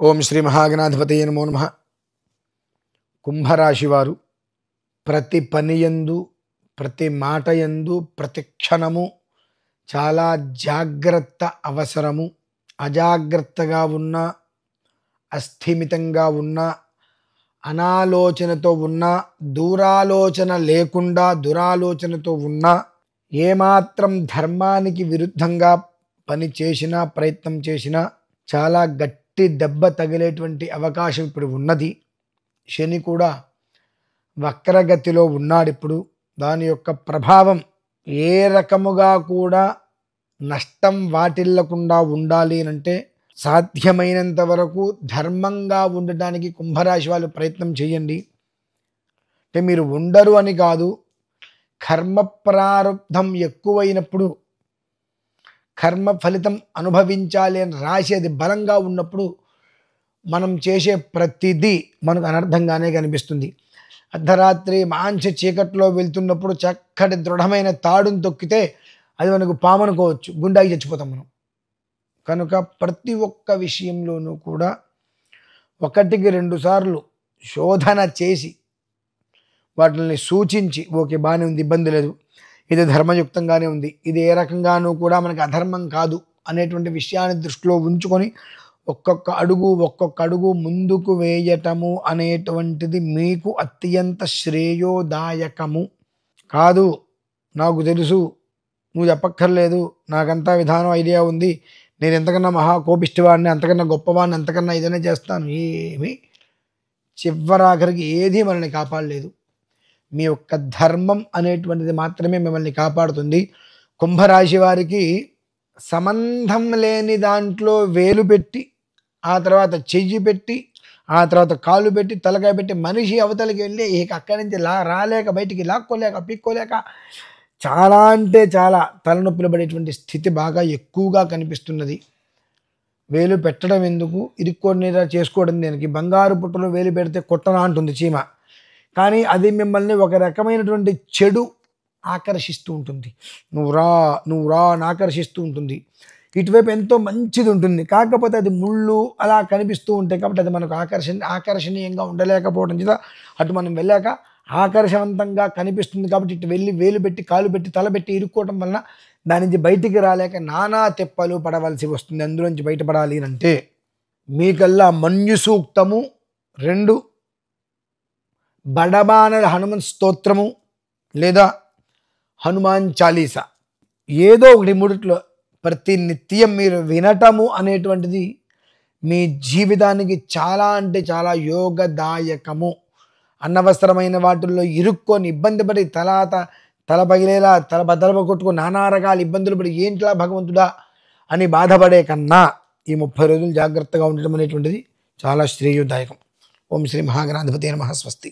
ఓం శ్రీ మహాగణాధిపతయే నమో నమః. కుంభరాశి వారు ప్రతి పనియందు, ప్రతి మాటయందు, ప్రతి క్షణము చాలా జాగ్రత్త అవసరము. అజాగ్రత్తగా ఉన్న, అస్థిమితంగా ఉన్న, అనాలోచనతో ఉన్న, దూరాలోచన లేకుండా దురాలోచనతో ఉన్న, ఏమాత్రం ధర్మానికి విరుద్ధంగా పని చేసినా, ప్రయత్నం చేసినా చాలా గట్టి దెబ్బ తగిలేటువంటి అవకాశం ఇప్పుడు ఉన్నది. శని కూడా వక్రగతిలో ఉన్నాడు. ఇప్పుడు దాని యొక్క ప్రభావం ఏ రకముగా కూడా నష్టం వాటిల్లకుండా ఉండాలి అంటే సాధ్యమైనంత వరకు ధర్మంగా ఉండడానికి కుంభరాశి వాళ్ళు ప్రయత్నం చేయండి. అంటే మీరు ఉండరు అని కాదు, కర్మ ప్రారంధం ఎక్కువైనప్పుడు కర్మ ఫలితం అనుభవించాలి అని రాసి అది బలంగా ఉన్నప్పుడు మనం చేసే ప్రతిదీ మనకు అనర్థంగానే కనిపిస్తుంది. అర్ధరాత్రి మాంచ చీకట్లో వెళ్తున్నప్పుడు చక్కటి దృఢమైన తాడును తొక్కితే అది మనకు పాము అనుకోవచ్చు, గుండాకి చచ్చిపోతాం మనం. కనుక ప్రతి ఒక్క విషయంలోనూ కూడా ఒకటికి 2 సార్లు శోధన చేసి వాటిని సూచించి, ఓకే బాగానే ఉంది, ఇబ్బంది లేదు, ఇది ధర్మయుక్తంగానే ఉంది, ఇది ఏ రకంగానూ కూడా మనకి అధర్మం కాదు అనేటువంటి విషయాన్ని దృష్టిలో ఉంచుకొని ఒక్కొక్క అడుగు ముందుకు వేయటము అనేటువంటిది మీకు అత్యంత శ్రేయోదాయకము. కాదు నాకు తెలుసు, నువ్వు చెప్పక్కర్లేదు, నాకంతా విధానం ఐడియా ఉంది, నేను ఎంతకన్నా మహాకోపిష్టివాడిని, అంతకన్నా గొప్పవాడిని, అంతకన్నా ఏదైనా చేస్తాను, ఏమి చివరాఖరికి ఏది మనల్ని కాపాడలేదు. మీ యొక్క ధర్మం అనేటువంటిది మాత్రమే మిమ్మల్ని కాపాడుతుంది. కుంభరాశి వారికి సంబంధం లేని దాంట్లో వేలు పెట్టి, ఆ తర్వాత చెయ్యి పెట్టి, ఆ తర్వాత కాలు పెట్టి, తలకాయ పెట్టి మనిషి అవతలికి వెళ్ళి ఇక అక్కడి నుంచి రాలేక, బయటికి లాక్కోలేక, పీక్కోలేక చాలా అంటే చాలా తలనొప్పులు పడేటువంటి స్థితి బాగా ఎక్కువగా కనిపిస్తున్నది. వేలు పెట్టడం ఎందుకు, ఇరుక్కోనేదా చేసుకోవడం దేనికి? బంగారు పుట్టలో వేలు పెడితే కొట్టనా అంటుంది చీమ. కానీ అది మిమ్మల్ని ఒక రకమైనటువంటి చెడు ఆకర్షిస్తూ ఉంటుంది. నువ్వు రా అని ఆకర్షిస్తూ ఉంటుంది. ఇటువైపు ఎంతో మంచిది ఉంటుంది, కాకపోతే అది ముళ్ళు అలా కనిపిస్తూ ఉంటాయి. కాబట్టి అది మనకు ఆకర్షణీయంగా ఉండలేకపోవడం చేత అటు మనం వెళ్ళాక ఆకర్షవంతంగా కనిపిస్తుంది. కాబట్టి ఇటు వెళ్ళి వేలు పెట్టి, కాలు పెట్టి, తల పెట్టి ఇరుక్కోవడం వలన దాని నుంచి బయటికి రాలేక నానా తెప్పలు పడవలసి వస్తుంది. అందులోంచి బయటపడాలి అంటే మీకల్లా మన్యు సూక్తము 2, బడబానల హనుమాన్ స్తోత్రము లేదా హనుమాన్ చాలీసా ఏదో ఒకటి మూడిట్లో ప్రతి నిత్యం మీరు వినటము అనేటువంటిది మీ జీవితానికి చాలా అంటే చాలా యోగదాయకము. అనవసరమైన వాటిల్లో ఇరుక్కొని ఇబ్బంది పడి తల పగిలేలా తల బద్దలు కొట్టుకొని నానా రకాల ఇబ్బందులు పడి ఏంట్లా భగవంతుడా అని బాధపడే కన్నా ఈ 30 రోజులు జాగ్రత్తగా ఉండటం అనేటువంటిది చాలా శ్రేయోదాయకం. ఓం శ్రీ మహాగణాధిపతయే నమః. స్వస్తి.